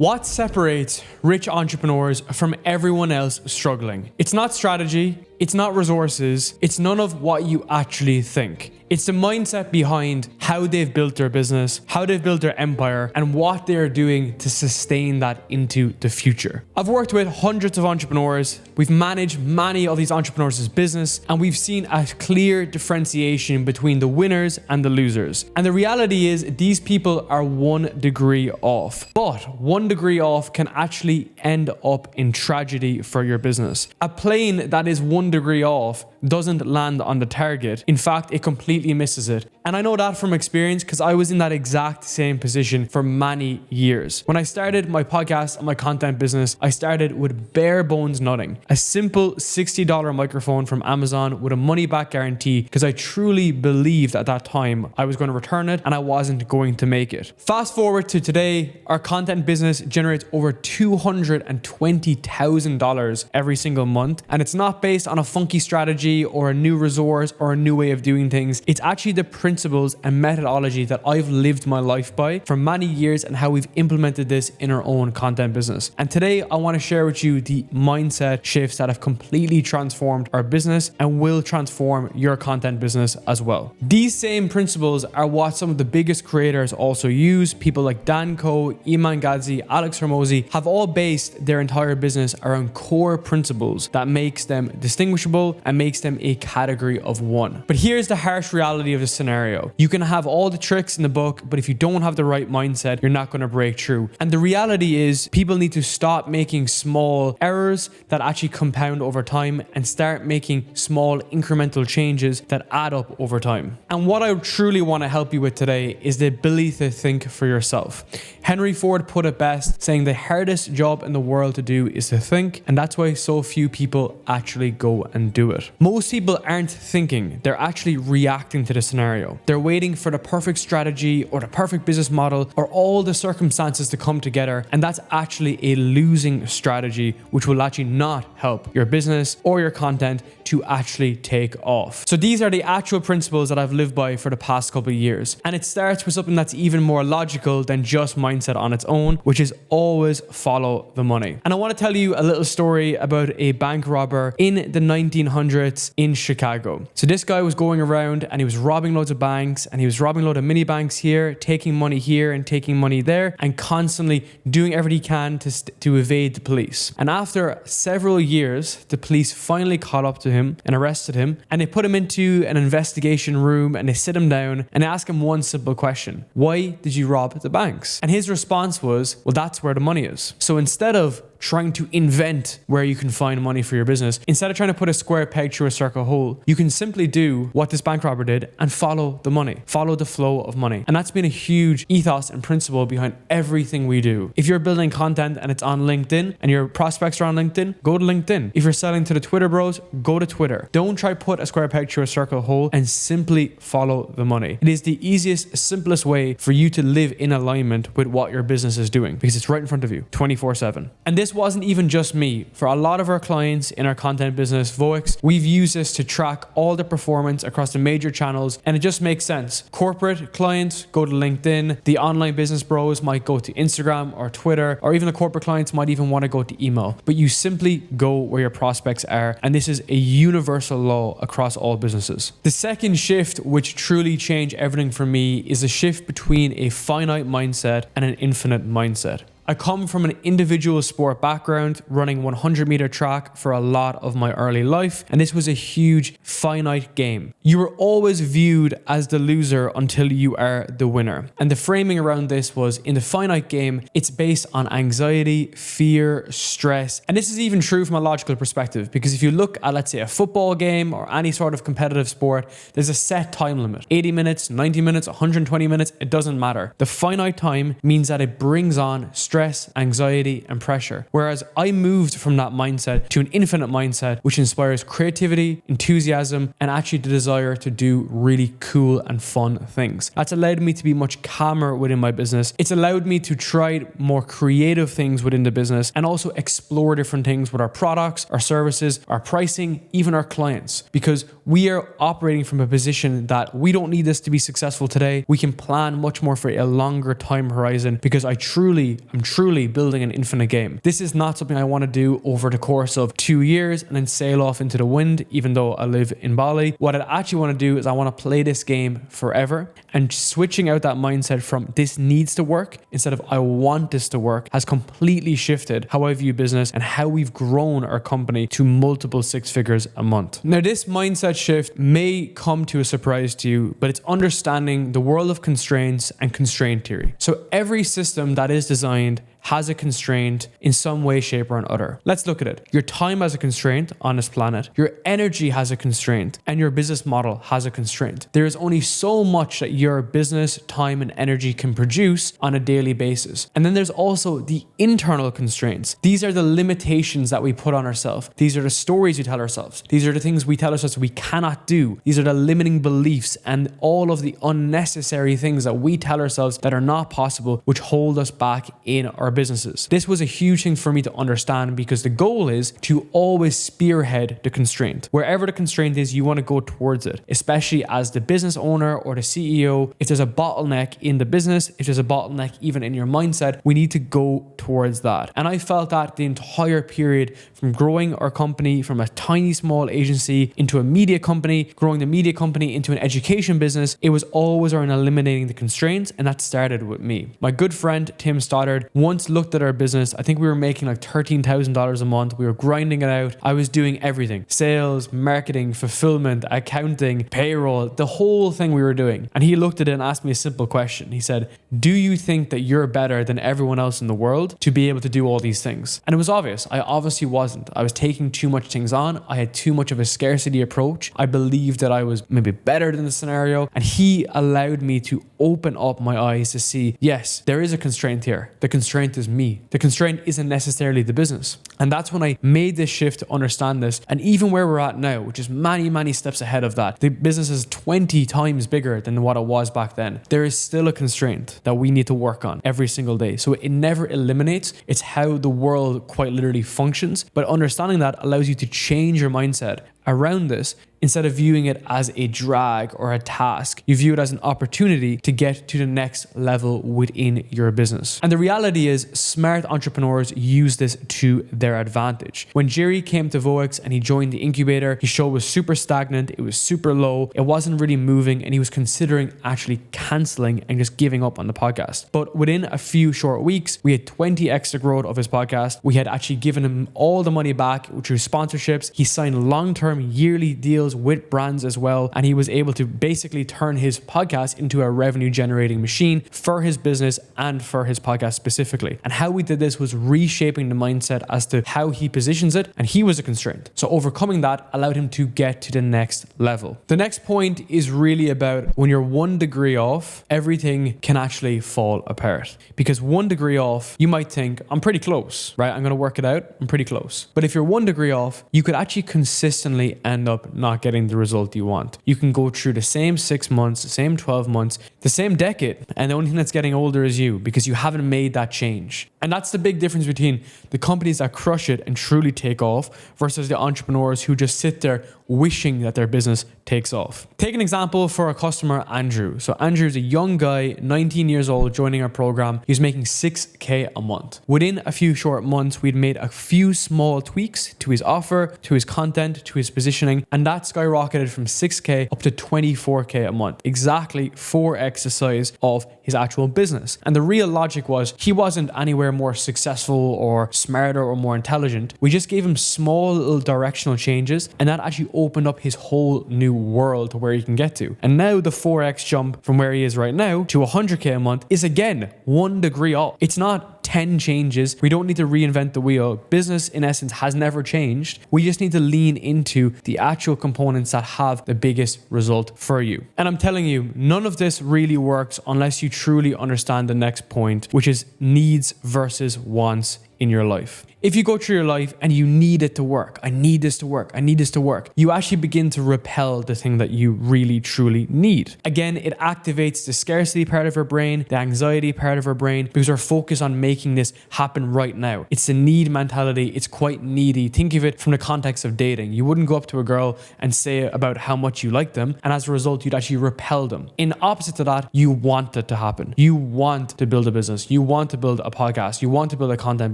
What separates rich entrepreneurs from everyone else struggling? It's not strategy, it's not resources, it's none of what you actually think. It's the mindset behind how they've built their business, how they've built their empire, and what they're doing to sustain that into the future. I've worked with hundreds of entrepreneurs, we've managed many of these entrepreneurs' business, and we've seen a clear differentiation between the winners and the losers. And the reality is these people are 1 degree off. But 1 degree off can actually end up in tragedy for your business. A plane that is 1 degree off doesn't land on the target. In fact, it completely misses it. And I know that from experience because I was in that exact same position for many years. When I started my podcast and my content business, I started with bare bones nothing. A simple $60 microphone from Amazon with a money back guarantee because I truly believed at that time I was going to return it and I wasn't going to make it. Fast forward to today, our content business generates over $220,000 every single month. And it's not based on a funky strategy or a new resource or a new way of doing things. It's actually the principles and methodology that I've lived my life by for many years and how we've implemented this in our own content business. And today I want to share with you the mindset shifts that have completely transformed our business and will transform your content business as well. These same principles are what some of the biggest creators also use. People like Dan Koh, Iman Gadzhi, Alex Hormozi have all based their entire business around core principles that makes them distinguishable and makes them a category of one. But here's the harsh reality of the scenario. You can have all the tricks in the book, but if you don't have the right mindset, you're not going to break through. And the reality is people need to stop making small errors that actually compound over time and start making small incremental changes that add up over time. And what I truly want to help you with today is the ability to think for yourself. Henry Ford put it best, saying the hardest job in the world to do is to think, and that's why so few people actually go and do it. Most people aren't thinking, they're actually reacting to the scenario. They're waiting for the perfect strategy or the perfect business model or all the circumstances to come together, and that's actually a losing strategy which will actually not help your business or your content to actually take off. So these are the actual principles that I've lived by for the past couple of years, and it starts with something that's even more logical than just mindset on its own, which is always follow the money. And I want to tell you a little story about a bank robber in the 1900s in Chicago. So this guy was going around and he was robbing loads of banks and he was robbing loads of mini banks here, taking money here and taking money there, and constantly doing everything he can to evade the police. And after several years, the police finally caught up to him and arrested him, and they put him into an investigation room and they sit him down and they ask him one simple question: why did you rob the banks? And his response was, well, that's where the money is. So instead of trying to invent where you can find money for your business, instead of trying to put a square peg through a circle hole, you can simply do what this bank robber did and follow the money, follow the flow of money. And that's been a huge ethos and principle behind everything we do. If you're building content and it's on LinkedIn and your prospects are on LinkedIn, go to LinkedIn. If you're selling to the Twitter bros, go to Twitter. Don't try to put a square peg through a circle hole and simply follow the money. It is the easiest, simplest way for you to live in alignment with what your business is doing because it's right in front of you 24/7. And this wasn't even just me. For a lot of our clients in our content business, Voix, we've used this to track all the performance across the major channels, and it just makes sense. Corporate clients go to LinkedIn, the online business bros might go to Instagram or Twitter, or even the corporate clients might even want to go to email. But you simply go where your prospects are, and this is a universal law across all businesses. The second shift, which truly changed everything for me, is a shift between a finite mindset and an infinite mindset. I come from an individual sport background, running 100-meter track for a lot of my early life, and this was a huge finite game. You were always viewed as the loser until you are the winner. And the framing around this was, in the finite game, it's based on anxiety, fear, stress. And this is even true from a logical perspective, because if you look at, let's say, a football game or any sort of competitive sport, there's a set time limit. 80 minutes, 90 minutes, 120 minutes, it doesn't matter. The finite time means that it brings on stress, anxiety, and pressure. Whereas I moved from that mindset to an infinite mindset, which inspires creativity, enthusiasm, and actually the desire to do really cool and fun things. That's allowed me to be much calmer within my business. It's allowed me to try more creative things within the business and also explore different things with our products, our services, our pricing, even our clients, because we are operating from a position that we don't need this to be successful today. We can plan much more for a longer time horizon because I truly am I'm truly building an infinite game. This is not something I want to do over the course of 2 years and then sail off into the wind, even though I live in Bali. What I actually want to do is I want to play this game forever, and switching out that mindset from this needs to work instead of I want this to work has completely shifted how I view business and how we've grown our company to multiple six figures a month. Now, this mindset shift may come to a surprise to you, but it's understanding the world of constraints and constraint theory. So every system that is designed has a constraint in some way, shape, or another. Let's look at it. Your time has a constraint on this planet. Your energy has a constraint, and your business model has a constraint. There is only so much that your business, time, and energy can produce on a daily basis. And then there's also the internal constraints. These are the limitations that we put on ourselves. These are the stories we tell ourselves. These are the things we tell ourselves we cannot do. These are the limiting beliefs and all of the unnecessary things that we tell ourselves that are not possible, which hold us back in our businesses. This was a huge thing for me to understand, because the goal is to always spearhead the constraint. Wherever the constraint is, you want to go towards it, especially as the business owner or the CEO. If there's a bottleneck in the business, if there's a bottleneck even in your mindset, we need to go towards that. And I felt that the entire period from growing our company from a tiny small agency into a media company, growing the media company into an education business, it was always around eliminating the constraints, and that started with me. My good friend Tim Stoddard once looked at our business. I think we were making like $13,000 a month. We were grinding it out. I was doing everything: sales, marketing, fulfillment, accounting, payroll, the whole thing we were doing. And he looked at it and asked me a simple question. He said, "Do you think that you're better than everyone else in the world to be able to do all these things?" And it was obvious. I obviously wasn't. I was taking too much things on. I had too much of a scarcity approach. I believed that I was maybe better than the scenario. And he allowed me to open up my eyes to see, yes, there is a constraint here. The constraint is me. The constraint isn't necessarily the business. And that's when I made this shift to understand this. And even where we're at now, which is many, many steps ahead of that, the business is 20 times bigger than what it was back then. There is still a constraint that we need to work on every single day. So it never eliminates. It's how the world quite literally functions. But understanding that allows you to change your mindset around this. Instead of viewing it as a drag or a task, you view it as an opportunity to get to the next level within your business. And the reality is, smart entrepreneurs use this to their advantage. When Jerry came to Voex and he joined the incubator, his show was super stagnant, it was super low, it wasn't really moving, and he was considering actually canceling and just giving up on the podcast. But within a few short weeks, we had 20x the growth of his podcast. We had actually given him all the money back through sponsorships. He signed long-term yearly deals with brands as well, and he was able to basically turn his podcast into a revenue generating machine for his business and for his podcast specifically. And how we did this was reshaping the mindset as to how he positions it, and he was a constraint. So overcoming that allowed him to get to the next level. The next point is really about when you're 1 degree off, everything can actually fall apart. Because 1 degree off, you might think, I'm pretty close, right? I'm going to work it out. I'm pretty close. But if you're 1 degree off, you could actually consistently end up not getting the result you want. You can go through the same 6 months, the same 12 months, the same decade, and the only thing that's getting older is you, because you haven't made that change. And that's the big difference between the companies that crush it and truly take off versus the entrepreneurs who just sit there wishing that their business takes off. Take an example for a customer, Andrew. So Andrew is a young guy, 19 years old, joining our program. He's making $6,000 a month. Within a few short months, we'd made a few small tweaks to his offer, to his content, to his positioning, and that skyrocketed from $6,000 up to $24,000 a month. Exactly 4x the size of his actual business. And the real logic was he wasn't anywhere more successful or smarter or more intelligent. We just gave him small little directional changes, and that actually opened up his whole new world to where he can get to. And now the 4x jump from where he is right now to $100,000 a month is again 1 degree off. It's not 10 changes. We don't need to reinvent the wheel. Business in essence has never changed. We just need to lean into the actual components that have the biggest result for you. And I'm telling you, none of this really works unless you truly understand the next point, which is needs versus wants in your life. If you go through your life and you need it to work, I need this to work, I need this to work, you actually begin to repel the thing that you really truly need. Again, it activates the scarcity part of our brain, the anxiety part of our brain, because we're focused on making this happen right now. It's the need mentality. It's quite needy. Think of it from the context of dating. You wouldn't go up to a girl and say about how much you like them, and as a result, you'd actually repel them. In opposite to that, you want it to happen. You want to build a business. You want to build a podcast. You want to build a content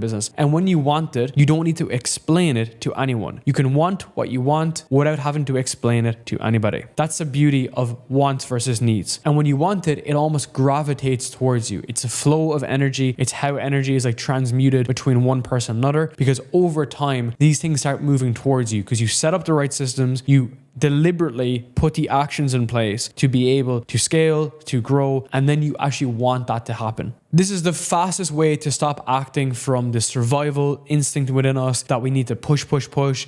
business. And when you want it, you don't need to explain it to anyone. You can want what you want without having to explain it to anybody. That's the beauty of wants versus needs. And when you want it, it almost gravitates towards you. It's a flow of energy. It's how energy is like transmuted between one person and another, because over time, these things start moving towards you because you set up the right systems, you deliberately put the actions in place to be able to scale, to grow, and then you actually want that to happen. This is the fastest way to stop acting from the survival instinct within us that we need to push,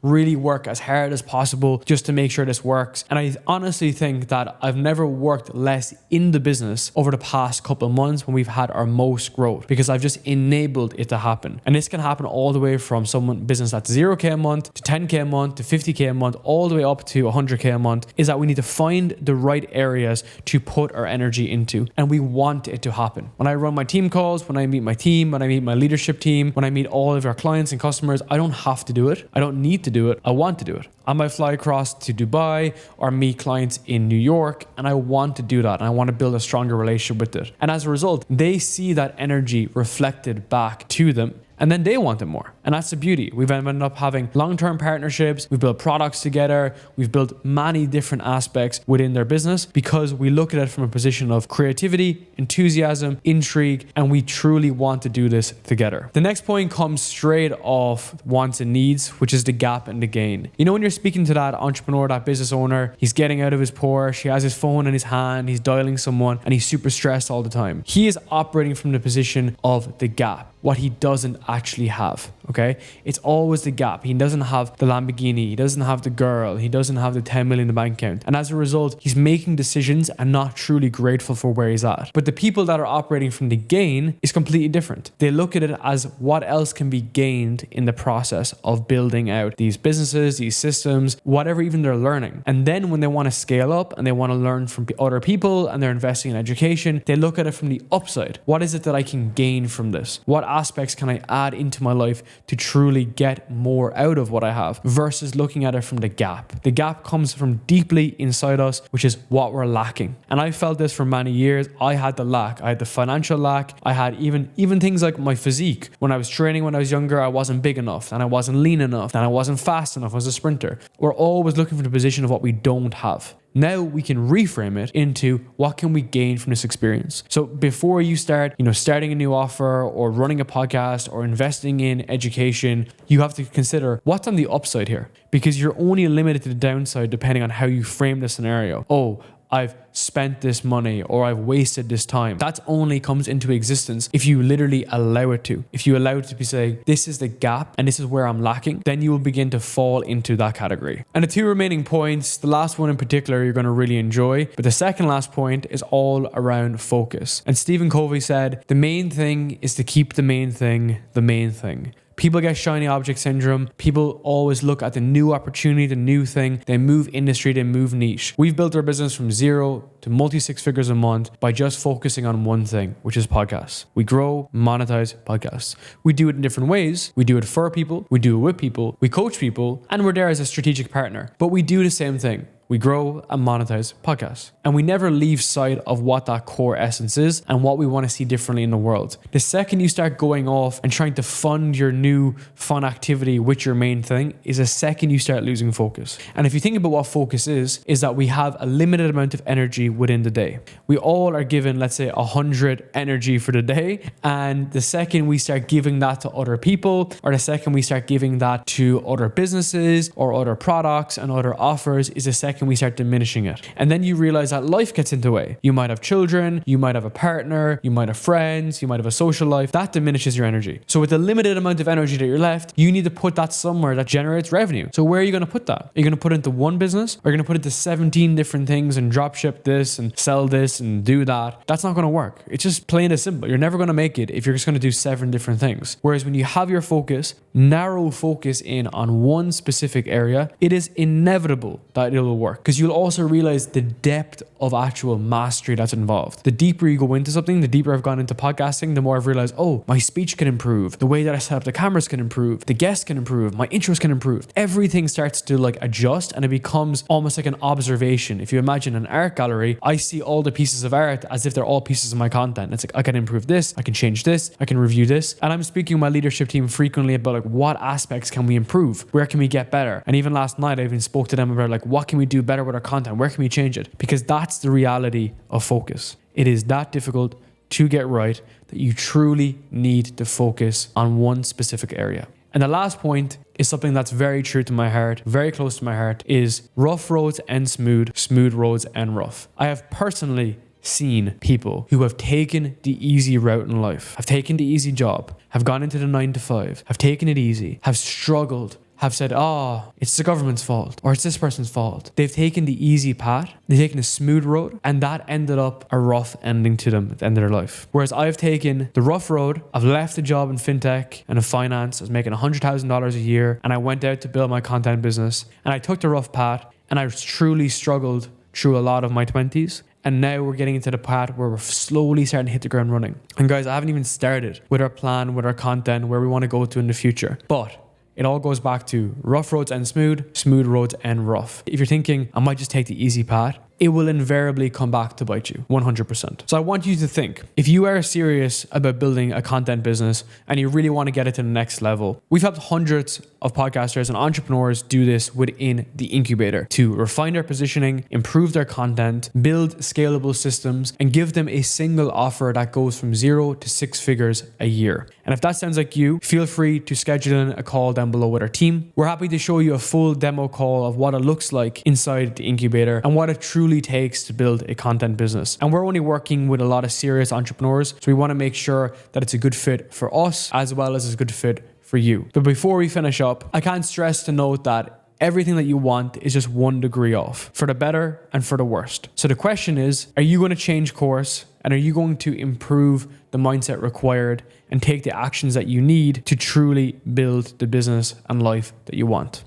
really work as hard as possible just to make sure this works. And I honestly think that I've never worked less in the business over the past couple of months when we've had our most growth, because I've just enabled it to happen. And this can happen all the way from someone business that's 0K a month to 10K a month to 50K a month, all the way up to 100K a month, is that we need to find the right areas to put our energy into. And we want it to happen. When I run my team calls, when I meet my team, when I meet my leadership team, when I meet all of our clients and customers, I don't have to do it. I don't need to do it. I want to do it. I might fly across to Dubai or meet clients in New York, and I want to do that. And I want to build a stronger relationship with it. And as a result, they see that energy reflected back to them. And then they want it more. And that's the beauty. We've ended up having long-term partnerships. We've built products together. We've built many different aspects within their business because we look at it from a position of creativity, enthusiasm, intrigue, and we truly want to do this together. The next point comes straight off wants and needs, which is the gap and the gain. You know, when you're speaking to that entrepreneur, that business owner, he's getting out of his Porsche, he has his phone in his hand, he's dialing someone, and he's super stressed all the time. He is operating from the position of the gap, what he doesn't actually have, okay? It's always the gap. He doesn't have the Lamborghini, he doesn't have the girl, he doesn't have the 10 million in the bank account. And as a result, he's making decisions and not truly grateful for where he's at. But the people that are operating from the gain is completely different. They look at it as what else can be gained in the process of building out these businesses, these systems, whatever even they're learning. And then when they want to scale up and they want to learn from other people and they're investing in education, they look at it from the upside. What is it that I can gain from this? What aspects can I add into my life to truly get more out of what I have, versus looking at it from the gap. The gap comes from deeply inside us, which is what we're lacking. And I felt this for many years. I had the lack. I had the financial lack. I had even things like my physique. When I was training when I was younger, I wasn't big enough, and I wasn't lean enough, and I wasn't fast enough as a sprinter. We're always looking for the position of what we don't have. Now we can reframe it into what can we gain from this experience. So before you start, starting a new offer or running a podcast or investing in education, you have to consider what's on the upside here, because you're only limited to the downside depending on how you frame the scenario. Oh, I've spent this money or I've wasted this time. That only comes into existence if you literally allow it to. If you allow it to be saying, this is the gap and this is where I'm lacking, then you will begin to fall into that category. And the two remaining points, the last one in particular, you're going to really enjoy. But the second last point is all around focus. And Stephen Covey said, the main thing is to keep the main thing the main thing. People get shiny object syndrome. People always look at the new opportunity, the new thing. They move industry, they move niche. We've built our business from 0 to multi-six figures a month by just focusing on one thing, which is podcasts. We grow, monetize podcasts. We do it in different ways. We do it for people. We do it with people. We coach people, and we're there as a strategic partner. But we do the same thing. We grow and monetize podcasts. And we never leave sight of what that core essence is and what we want to see differently in the world. The second you start going off and trying to fund your new fun activity with your main thing is the second you start losing focus. And if you think about what focus is that we have a limited amount of energy within the day. We all are given, let's say, 100 energy for the day. And the second we start giving that to other people, or the second we start giving that to other businesses or other products and other offers, is the second we start diminishing it. And then you realize that life gets in the way. You might have children, you might have a partner, you might have friends, you might have a social life. That diminishes your energy. So with the limited amount of energy that you're left, you need to put that somewhere that generates revenue. So where are you going to put that? Are you going to put it into one business? Or are you going to put it into 17 different things and drop ship this and sell this and do that? That's not going to work. It's just plain and simple. You're never going to make it if you're just going to do 7 different things. Whereas when you have your focus, narrow focus in on one specific area, it is inevitable that it will work. work, because you'll also realize the depth of actual mastery that's involved. The deeper you go into something, the deeper I've gone into podcasting, the more I've realized, oh, my speech can improve, the way that I set up the cameras can improve, the guests can improve, my intros can improve. Everything starts to like adjust, and it becomes almost like an observation. If you imagine an art gallery, I see all the pieces of art as if they're all pieces of my content. It's like, I can improve this, I can change this, I can review this. And I'm speaking with my leadership team frequently about like, what aspects can we improve? Where can we get better? And even last night, I even spoke to them about like, what can we do better with our content? Where can we change it? Because that's the reality of focus. It is that difficult to get right that you truly need to focus on one specific area. And the last point is something that's very true to my heart, very close to my heart, is rough roads end smooth, smooth roads end rough. I have personally seen people who have taken the easy route in life, have taken the easy job, have gone into the 9 to 5, have taken it easy, have struggled, have said, oh, it's the government's fault, or it's this person's fault. They've taken the easy path, they've taken a smooth road, and that ended up a rough ending to them at the end of their life. Whereas I've taken the rough road, I've left a job in fintech and in finance, I was making $100,000 a year, and I went out to build my content business, and I took the rough path, and I truly struggled through a lot of my 20s. And now we're getting into the part where we're slowly starting to hit the ground running. And guys, I haven't even started with our plan, with our content, where we want to go to in the future. But it all goes back to rough roads end smooth, smooth roads end rough. If you're thinking, I might just take the easy path, it will invariably come back to bite you 100%. So I want you to think, if you are serious about building a content business and you really want to get it to the next level, we've helped hundreds of podcasters and entrepreneurs do this within the incubator to refine their positioning, improve their content, build scalable systems, and give them a single offer that goes from 0 to 6 figures a year. And if that sounds like you, feel free to schedule in a call down below with our team. We're happy to show you a full demo call of what it looks like inside the incubator and what it truly takes to build a content business. And we're only working with a lot of serious entrepreneurs, so we want to make sure that it's a good fit for us as well as a good fit for you. But before we finish up, I can't stress to note that everything that you want is just 1 degree off, for the better and for the worst. So the question is, are you going to change course, and are you going to improve the mindset required and take the actions that you need to truly build the business and life that you want?